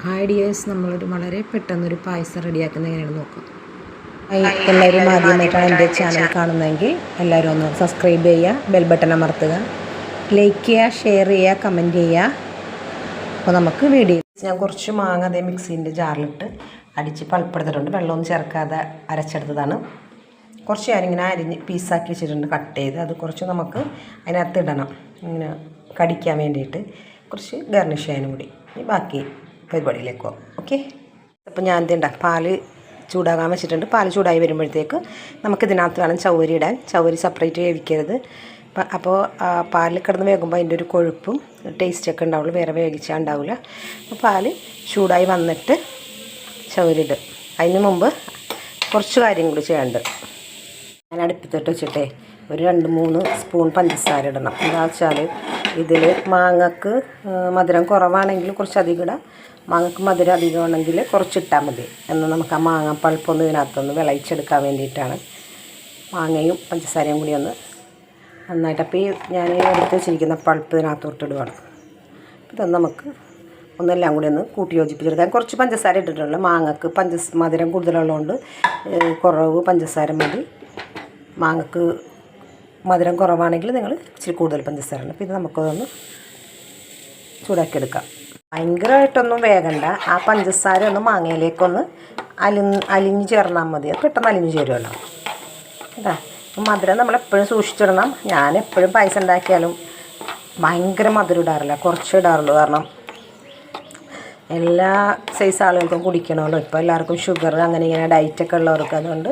Hi dears, നമ്മളൊരു വളരെ പെട്ടെന്നൊരു പായസം റെഡിയാക്കുന്നത് എങ്ങനെയാണെന്ന് നോക്കാം. എല്ലാവരും ആദ്യമായിട്ടാണ് എൻ്റെ ചാനൽ കാണുന്നതെങ്കിൽ എല്ലാവരും ഒന്ന് സബ്സ്ക്രൈബ് ചെയ്യുക, ബെൽ ബട്ടൺ അമർത്തുക, ലൈക്ക് ചെയ്യുക, ഷെയർ ചെയ്യുക, കമൻറ്റ് ചെയ്യുക. അപ്പോൾ നമുക്ക് വീഡിയോ ഞാൻ കുറച്ച് മാങ്ങ അതേ മിക്സീൻ്റെ ജാറിലിട്ട് അടിച്ച് പൾപ്പെടുത്തിട്ടുണ്ട്. വെള്ളമൊന്നും ചേർക്കാതെ അരച്ചെടുത്തതാണ്. കുറച്ച് ഞാനിങ്ങനെ അരിഞ്ഞ് പീസാക്കി വെച്ചിട്ടുണ്ട്, കട്ട് ചെയ്ത്. അത് കുറച്ച് നമുക്ക് അതിനകത്ത് ഇടണം, ഇങ്ങനെ കടിക്കാൻ വേണ്ടിയിട്ട്. കുറച്ച് ഗാർണിഷ് ചെയ്യാനും കൂടി. ഇനി ബാക്കി പരിപാടിയിലേക്ക് പോകാം. ഓക്കെ. അപ്പോൾ ഞാൻ എന്തുണ്ട പാല് ചൂടാകാൻ വെച്ചിട്ടുണ്ട്. പാല് ചൂടായി വരുമ്പോഴത്തേക്ക് നമുക്കിതിനകത്ത് വേണം ചവ്വരി ഇടാൻ. ചവ്വരി സെപ്പറേറ്റ് വേവിക്കരുത്. അപ്പോൾ പാലിൽ കിടന്ന് വേകുമ്പോൾ അതിൻ്റെ ഒരു കൊഴുപ്പും ടേസ്റ്റൊക്കെ ഉണ്ടാവുള്ളൂ, വേറെ വേവിച്ചാൽ ഉണ്ടാവില്ല. അപ്പോൾ പാല് ചൂടായി വന്നിട്ട് ചവ്വരി ഇടും. അതിന് മുമ്പ് കുറച്ച് കാര്യം കൂടി ചെയ്യാനുണ്ട്. ഞാൻ അടുപ്പത്തിട്ട് വെച്ചിട്ടേ ഒരു 2-3 സ്പൂൺ പഞ്ചസാര ഇടണം. എന്താ വെച്ചാൽ ഇതിൽ മാങ്ങക്ക് മധുരം കുറവാണെങ്കിൽ കുറച്ചധികം ഇടാം, മാങ്ങക്ക് മധുരം അധികമാണെങ്കിൽ കുറച്ചിട്ടാൽ മതി. എന്നാൽ നമുക്ക് ആ മാങ്ങ പൾപ്പൊന്ന് ഇതിനകത്തൊന്ന് വിളയിച്ചെടുക്കാൻ വേണ്ടിയിട്ടാണ്. മാങ്ങയും പഞ്ചസാരയും കൂടി ഒന്ന് നന്നായിട്ട്. അപ്പോൾ ഈ ഞാൻ എടുത്ത് വെച്ചിരിക്കുന്ന പൾപ്പ് ഇതിനകത്തോട്ട് ഇടുവാണ്. ഇതൊന്ന് നമുക്ക് ഒന്നെല്ലാം കൂടി ഒന്ന് കൂട്ടി യോജിപ്പിച്ചെടുക്കാൻ. കുറച്ച് പഞ്ചസാര ഇട്ടിട്ടുള്ളൂ. മാങ്ങക്ക് മധുരം കൂടുതലുള്ളതുകൊണ്ട് കുറവ് പഞ്ചസാര മതി. മാങ്ങക്ക് മധുരം കുറവാണെങ്കിൽ നിങ്ങൾ ഇച്ചിരി കൂടുതൽ പഞ്ചസാര ഉണ്ട്. അപ്പോൾ ഇത് നമുക്കതൊന്ന് ചൂടാക്കിയെടുക്കാം. ഭയങ്കരമായിട്ടൊന്നും വേകണ്ട. ആ പഞ്ചസാര ഒന്ന് മാങ്ങയിലേക്കൊന്ന് അലിഞ്ഞ് ചേർന്നാൽ മതി. അത് പെട്ടെന്ന് അലിഞ്ഞ് ചേരുമല്ലോ. കേട്ടോ. മധുരം നമ്മളെപ്പോഴും സൂക്ഷിച്ചിടണം. ഞാൻ എപ്പോഴും പായസം ഉണ്ടാക്കിയാലും ഭയങ്കര മധുരം ഇടാറില്ല, കുറച്ച് ഇടാറുള്ളൂ. കാരണം എല്ലാ സൈസ് ആളുകൾക്കും കുടിക്കണമല്ലോ. ഇപ്പോൾ എല്ലാവർക്കും ഷുഗർ അങ്ങനെ ഇങ്ങനെ ഡയറ്റൊക്കെ ഉള്ളവർക്ക്, അതുകൊണ്ട്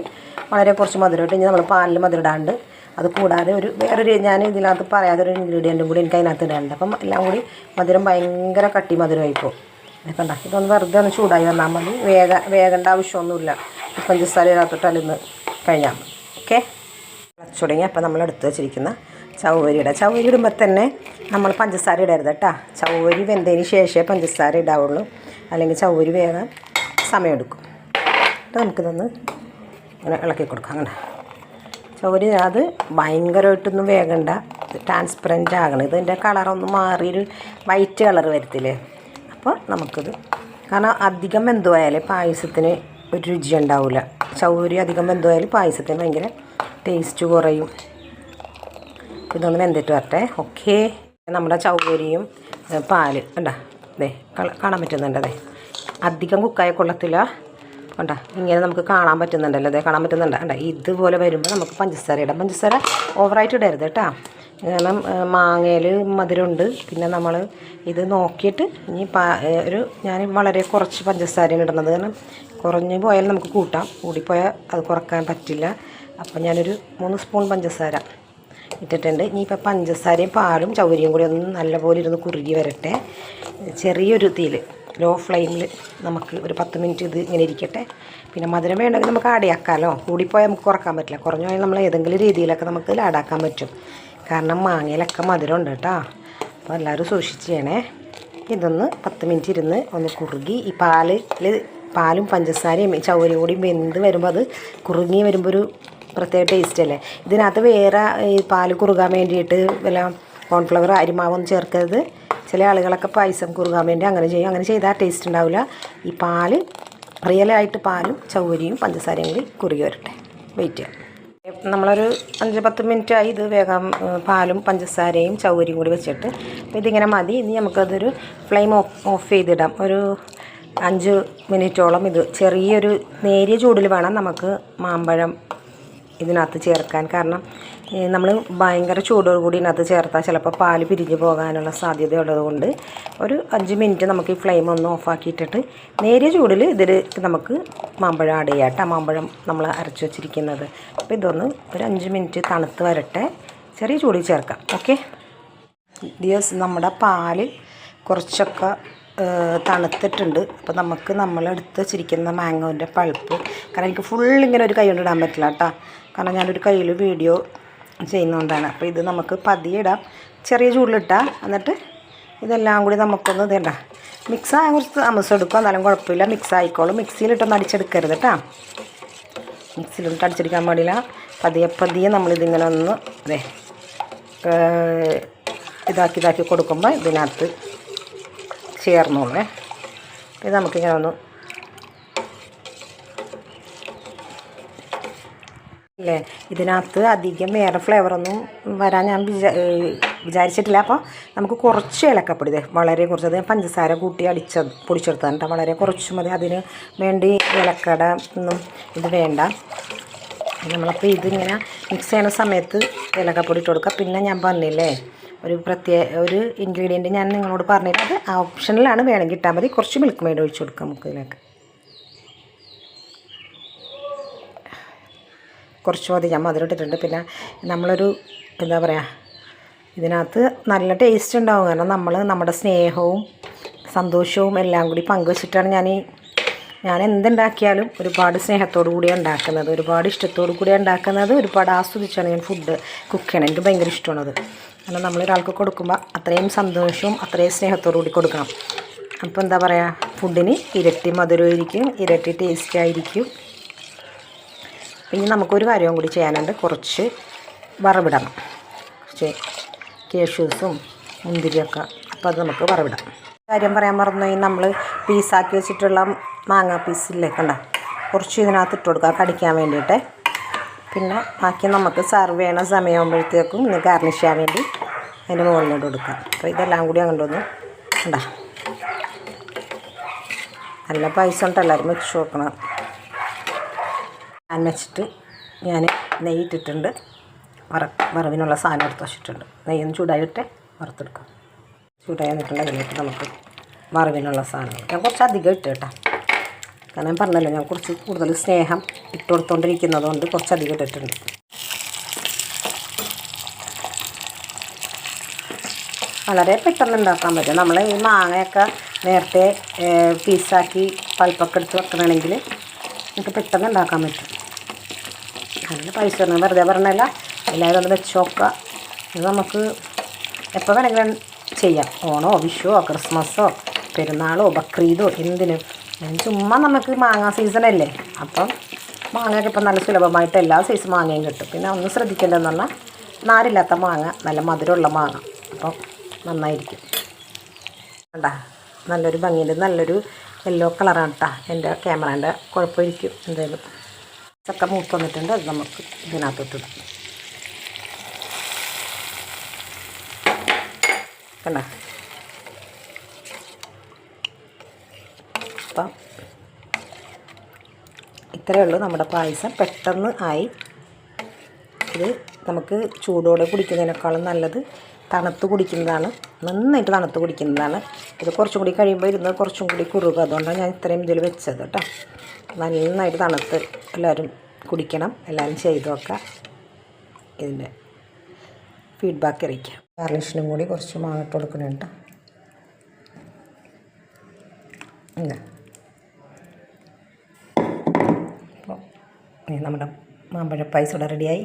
വളരെ കുറച്ച് മധുരം ഇട്ട് നമ്മൾ പാലിൽ മധുരം ഇടാണ്ട്. അത് കൂടാതെ വേറൊരു ഞാൻ ഇതിനകത്ത് പറയാതൊരു ഇൻഗ്രീഡിയൻറ്റും കൂടി എനിക്ക് അതിനകത്ത് ഇടാനുണ്ട്. അപ്പം എല്ലാം കൂടി മധുരം ഭയങ്കര കട്ടി മധുരമായിപ്പോൾ. ഇതൊക്കെ ഉണ്ടാക്കി ഇതൊന്ന് വെറുതെ ഒന്ന് ചൂടായി വന്നാൽ മതി. വേകേണ്ട ആവശ്യമൊന്നുമില്ല. പഞ്ചസാര ഇതിനകത്തോട്ട് അലിന്ന് കഴിഞ്ഞാൽ മതി. ഓക്കെ. തിളച്ച് തുടങ്ങി. അപ്പോൾ നമ്മൾ എടുത്ത് വെച്ചിരിക്കുന്ന ചവ്വരി ഇടുമ്പോൾ തന്നെ നമ്മൾ പഞ്ചസാര ഇടരുത് കേട്ടോ. ചവ്വരി വെന്തതിന് ശേഷമേ പഞ്ചസാര ഇടാവുള്ളൂ, അല്ലെങ്കിൽ ചവ്വരി വേഗം സമയമെടുക്കും. അപ്പോൾ നമുക്കിതൊന്ന് അങ്ങനെ ഇളക്കി കൊടുക്കാം. അങ്ങനെ ചവ്വരി അത് ഭയങ്കരമായിട്ടൊന്നും വേകണ്ട, ട്രാൻസ്പെറൻറ്റ് ആകണം. ഇതിൻ്റെ കളറൊന്ന് മാറിയൊരു വൈറ്റ് കളർ വരത്തില്ലേ. അപ്പോൾ നമുക്കിത്, കാരണം അധികം വെന്തുപോയാൽ പായസത്തിന് ഒരു രുചി ഉണ്ടാവില്ല. ചവ്വരി അധികം വെന്തുപോയാൽ പായസത്തിന് ഭയങ്കര ടേസ്റ്റ് കുറയും. ഇതൊന്ന് വെന്തിട്ട് വരട്ടെ. ഓക്കെ. നമ്മുടെ ചവ്വരിയും പാല് കണ്ടാ അതെ കാണാൻ പറ്റുന്നുണ്ട്. അതെ അധികം കുക്കായ കൊള്ളത്തില്ല. കണ്ടാ ഇങ്ങനെ നമുക്ക് കാണാൻ പറ്റുന്നുണ്ടല്ലോ. അതെ കാണാൻ പറ്റുന്നുണ്ട്. കണ്ടാ ഇതുപോലെ വരുമ്പോൾ നമുക്ക് പഞ്ചസാര ഇടാം. പഞ്ചസാര ഓവറായിട്ട് ഇടരുത് കേട്ടോ. കാരണം മാങ്ങയിൽ മധുരമുണ്ട്. പിന്നെ നമ്മൾ ഇത് നോക്കിയിട്ട് ഇനി ഞാൻ വളരെ കുറച്ച് പഞ്ചസാരയാണ് ഇടുന്നത്. കാരണം കുറഞ്ഞു പോയാൽ നമുക്ക് കൂട്ടാം, കൂടിപ്പോയാൽ അത് കുറക്കാൻ പറ്റില്ല. അപ്പം ഞാനൊരു 3 സ്പൂൺ പഞ്ചസാര ഇട്ടിട്ടുണ്ട്. ഇനിയിപ്പോൾ പഞ്ചസാരയും പാലും ചവ്വരിയും കൂടി ഒന്ന് നല്ലപോലെ ഇരുന്ന് കുറുകി വരട്ടെ. ചെറിയൊരു തീയിൽ ലോ ഫ്ലെയിമിൽ നമുക്ക് ഒരു 10 മിനിറ്റ് ഇത് ഇങ്ങനെ ഇരിക്കട്ടെ. പിന്നെ മധുരം വേണമെങ്കിൽ നമുക്ക് ആടിയാക്കാമല്ലോ. കൂടിപ്പോയാൽ നമുക്ക് കുറക്കാൻ പറ്റില്ല. കുറഞ്ഞു പോയാൽ നമ്മൾ ഏതെങ്കിലും രീതിയിലൊക്കെ നമുക്ക് ലാടാക്കാൻ പറ്റും. കാരണം മാങ്ങയിലൊക്കെ മധുരം ഉണ്ട് കേട്ടോ. അപ്പോൾ എല്ലാവരും സൂക്ഷിച്ച് ചെയ്യണേ. ഇതൊന്ന് 10 മിനിറ്റ് ഇരുന്ന് ഒന്ന് കുറുകി ഈ പാലും പഞ്ചസാരയും ചവ്വരിയും കൂടി വെന്ത് വരുമ്പോൾ അത് കുറുങ്ങി വരുമ്പോൾ ഒരു പ്രത്യേക ടേസ്റ്റ് അല്ലേ. ഇതിനകത്ത് വേറെ ഈ പാല് കുറുകാൻ വേണ്ടിയിട്ട് വല്ല കോൺഫ്ലവർ അരിമാവൊന്നും ചേർക്കരുത്. ചില ആളുകളൊക്കെ പായസം കുറുകാൻ വേണ്ടി അങ്ങനെ ചെയ്യും. അങ്ങനെ ചെയ്താൽ ടേസ്റ്റ് ഉണ്ടാവില്ല. ഈ പാല് റിയലായിട്ട് പാലും ചവ്വരിയും പഞ്ചസാരയും കൂടി കുറുകി വരട്ടെ. വെയിറ്റ് ചെയ്യാം. നമ്മളൊരു 5-10 മിനിറ്റായി ഇത് വേഗം പാലും പഞ്ചസാരയും ചവ്വരിയും കൂടി വെച്ചിട്ട്. അപ്പോൾ ഇതിങ്ങനെ മതി. ഇനി നമുക്കതൊരു ഫ്ലെയിം ഓഫ് ചെയ്തിടാം. ഒരു 5 മിനിറ്റോളം ഇത് ചെറിയൊരു നേരിയ ചൂടിൽ വേണം നമുക്ക് മാമ്പഴം ഇതിനകത്ത് ചേർക്കാൻ. കാരണം നമ്മൾ ഭയങ്കര ചൂടോടുകൂടി ഇതിനകത്ത് ചേർത്താൽ ചിലപ്പോൾ പാല് പിരിഞ്ഞ് പോകാനുള്ള സാധ്യത ഉള്ളതുകൊണ്ട് ഒരു 5 മിനിറ്റ് നമുക്ക് ഈ ഫ്ലെയിം ഒന്ന് ഓഫാക്കിയിട്ടിട്ട് നേരിയ ചൂടിൽ ഇതിൽ നമുക്ക് മാമ്പഴം ആഡ് ചെയ്യാം കേട്ടോ. മാമ്പഴം നമ്മൾ അരച്ച് വെച്ചിരിക്കുന്നത്. അപ്പോൾ ഇതൊന്ന് ഒരു 5 മിനിറ്റ് തണുത്ത് വരട്ടെ. ചെറിയ ചൂടിൽ ചേർക്കാം. ഓക്കെ. നമ്മുടെ പാല് കുറച്ചൊക്കെ തണുത്തിട്ടുണ്ട്. അപ്പോൾ നമുക്ക് നമ്മളെടുത്ത് വെച്ചിരിക്കുന്ന മാങ്ങോൻ്റെ പൾപ്പ്, കാരണം എനിക്ക് ഫുള്ളിങ്ങനെ ഒരു കൈ കൊണ്ട് ഇടാൻ പറ്റില്ല കേട്ടോ. കാരണം ഞാനൊരു കയ്യിൽ വീഡിയോ ചെയ്യുന്നതുകൊണ്ടാണ്. അപ്പോൾ ഇത് നമുക്ക് പതിയെ ഇടാം, ചെറിയ ചൂടിലിട്ടാൽ. എന്നിട്ട് ഇതെല്ലാം കൂടി നമുക്കൊന്ന് ഇതേണ്ട മിക്സാകാൻ കുറച്ച് താമസം എടുക്കും, എന്നാലും കുഴപ്പമില്ല, മിക്സ് ആയിക്കോളും. മിക്സിയിലിട്ടൊന്ന് അടിച്ചെടുക്കരുത് കേട്ടോ. മിക്സിയിലിട്ട് അടിച്ചെടുക്കാൻ പാടില്ല. പതിയെ നമ്മളിതിങ്ങനെ ഒന്ന് അതെ ഇതാക്കി കൊടുക്കുമ്പോൾ ഇതിനകത്ത് ചേർന്നോളേ. ഇത് നമുക്കിങ്ങനെ ഒന്ന് അല്ലേ, ഇതിനകത്ത് അധികം വേറെ ഫ്ലേവറൊന്നും വരാൻ ഞാൻ വിചാരിച്ചിട്ടില്ല. അപ്പോൾ നമുക്ക് കുറച്ച് ഏലക്കപ്പൊടി, വളരെ കുറച്ച്, അത് പഞ്ചസാര കൂട്ടി പൊടിച്ചെടുത്തതാണ് കേട്ടോ. വളരെ കുറച്ച് മതി. അതിന് വേണ്ടി ഏലക്കട ഒന്നും ഇത് വേണ്ട. നമ്മളപ്പോൾ ഇതിങ്ങനെ മിക്സ് ചെയ്യുന്ന സമയത്ത് ഏലക്കപ്പൊടി ഇട്ട് കൊടുക്കുക. പിന്നെ ഞാൻ പറഞ്ഞില്ലേ ഒരു ഇൻഗ്രീഡിയൻറ്റ് ഞാൻ നിങ്ങളോട് പറഞ്ഞിട്ട്, അത് ഓപ്ഷനിലാണ്, വേണമെങ്കിൽ ഇട്ടാൽ മതി. കുറച്ച് മിൽക്ക് മെയ്ഡ് ഒഴിച്ച് കൊടുക്കാം നമുക്ക് ഇതിലേക്ക്. കുറച്ച് മതി, ഞാൻ മധുരം ഇട്ടിട്ടുണ്ട്. പിന്നെ നമ്മളൊരു എന്താ പറയുക, ഇതിനകത്ത് നല്ല ടേസ്റ്റ് ഉണ്ടാവും. കാരണം നമ്മൾ നമ്മുടെ സ്നേഹവും സന്തോഷവും എല്ലാം കൂടി പങ്കുവച്ചിട്ടാണ് ഞാൻ എന്തുണ്ടാക്കിയാലും ഒരുപാട് സ്നേഹത്തോടു കൂടിയാണ് ഉണ്ടാക്കുന്നത്, ഒരുപാട് ഇഷ്ടത്തോടു കൂടിയാണ് ഉണ്ടാക്കുന്നത്, ഒരുപാട് ആസ്വദിച്ചാണ് ഞാൻ ഫുഡ് കുക്ക് ചെയ്യണം. എനിക്ക് ഭയങ്കര ഇഷ്ടമാണത്. കാരണം നമ്മളൊരാൾക്ക് കൊടുക്കുമ്പോൾ അത്രയും സന്തോഷവും അത്രയും സ്നേഹത്തോടു കൂടി കൊടുക്കണം. അപ്പോൾ എന്താ പറയുക, ഫുഡിന് ഇരട്ടി മധുരമായിരിക്കും, ഇരട്ടി ടേസ്റ്റ് ആയിരിക്കും. പിന്നെ നമുക്കൊരു കാര്യവും കൂടി ചെയ്യാനുണ്ട്, കുറച്ച് വറവിടണം, കുറച്ച് കേഷ്യൂസും മുന്തിരിയൊക്കെ. അപ്പോൾ അത് നമുക്ക് വറവിടാം. കാര്യം പറയാൻ മറന്നു, നമ്മൾ പീസാക്കി വെച്ചിട്ടുള്ള മാങ്ങ പീസില്ലേ കണ്ട, കുറച്ച് ഇതിനകത്ത് ഇട്ട് കൊടുക്കുക കടിക്കാൻ വേണ്ടിയിട്ട്. പിന്നെ ബാക്കി നമുക്ക് സർവ് ചെയ്യണ സമയമാകുമ്പോഴത്തേക്കും ഇന്ന് ഗാർണിഷ് ചെയ്യാൻ വേണ്ടി അതിൻ്റെ മുകളിലോട്ട് കൊടുക്കാം. അപ്പോൾ ഇതെല്ലാം കൂടി അങ്ങോട്ട് ഒന്ന് കണ്ട, നല്ല പൈസ കൊണ്ട് എല്ലാവരും വെച്ച് നോക്കണം. ഞാൻ വെച്ചിട്ട് ഞാൻ നെയ്യിട്ടിട്ടുണ്ട്, വറവിനുള്ള സാധനം എടുത്ത് വെച്ചിട്ടുണ്ട്. നെയ്യൊന്ന് ചൂടായിട്ട് വറുത്തെടുക്കാം. ചൂടായി വന്നിട്ടുണ്ടെങ്കിലേക്ക് നമുക്ക് വറവിനുള്ള സാധനങ്ങൾ ഞാൻ കുറച്ച് അധികം ഇട്ട് കേട്ടോ. കാരണം ഞാൻ പറഞ്ഞല്ലോ, ഞാൻ കുറച്ച് കൂടുതൽ സ്നേഹം ഇട്ട് കൊടുത്തുകൊണ്ടിരിക്കുന്നത് കൊണ്ട് കുറച്ചധികം ഇട്ടിട്ടുണ്ട്. വളരെ പെട്ടെന്ന് ഉണ്ടാക്കാൻ പറ്റും. നമ്മൾ ഈ മാങ്ങയൊക്കെ നേരത്തെ പീസാക്കി പൾപ്പൊക്കെ എടുത്ത് വെക്കണമെങ്കിൽ നമുക്ക് പെട്ടെന്ന് ഉണ്ടാക്കാൻ പറ്റും. നല്ല പൈസ തരണം, വെറുതെ പറഞ്ഞല്ല. എല്ലാവരും ഒന്ന് വെച്ച് നോക്കുക. ഇത് നമുക്ക് എപ്പോൾ വേണമെങ്കിലും ചെയ്യാം. ഓണോ വിഷുവോ ക്രിസ്മസോ പെരുന്നാളോ ബക്രീദോ എന്തിനും. ചുമ്മാ നമുക്ക് മാങ്ങ സീസണല്ലേ, അപ്പം മാങ്ങയൊക്കെ ഇപ്പം നല്ല സുലഭമായിട്ട് എല്ലാ സൈസ് മാങ്ങയും കിട്ടും. പിന്നെ ഒന്ന് ശ്രദ്ധിക്കേണ്ടതെന്ന് പറഞ്ഞാൽ നാരില്ലാത്ത മാങ്ങ, നല്ല മധുരമുള്ള മാങ്ങ, അപ്പം നന്നായിരിക്കും. കണ്ടാ നല്ലൊരു ഭംഗിയുണ്ട്, നല്ലൊരു യെല്ലോ കളറാണ് കേട്ടോ. എൻ്റെ ക്യാമറേൻ്റെ കുഴപ്പമായിരിക്കും എന്തായാലും. ചക്ക മൂത്ത് വന്നിട്ടുണ്ട്, അത് നമുക്ക് ഇതിനകത്തോട്ടിടാം. കണ്ട, അപ്പം ഇത്രയേ ഉള്ളൂ നമ്മുടെ പായസം. പെട്ടെന്ന് ആയി. ഇത് നമുക്ക് ചൂടോടെ കുടിക്കുന്നതിനേക്കാളും നല്ലത് തണുത്ത് കുടിക്കുന്നതാണ്, നന്നായിട്ട് തണുത്ത് കുടിക്കുന്നതാണ്. ഇത് കുറച്ചും കൂടി കഴിയുമ്പോൾ ഇരുന്ന് കുറച്ചും കൂടി കുറുകും. അതുകൊണ്ടാണ് ഞാൻ ഇത്രയും ഇതിൽ വെച്ചത് കേട്ടോ. നന്നായിട്ട് തണുത്ത് എല്ലാവരും കുടിക്കണം, എല്ലാവരും ചെയ്ത് നോക്കാം. ഇതിൻ്റെ ഫീഡ്ബാക്ക് അറിയിക്കാം. ഗാർണിഷിനും കൂടി കുറച്ച് മാങ്ങ ഇട്ട് കൊടുക്കുന്നുണ്ട്. അപ്പോൾ നമ്മുടെ മാമ്പഴ പായസം ഇവിടെ റെഡിയായി.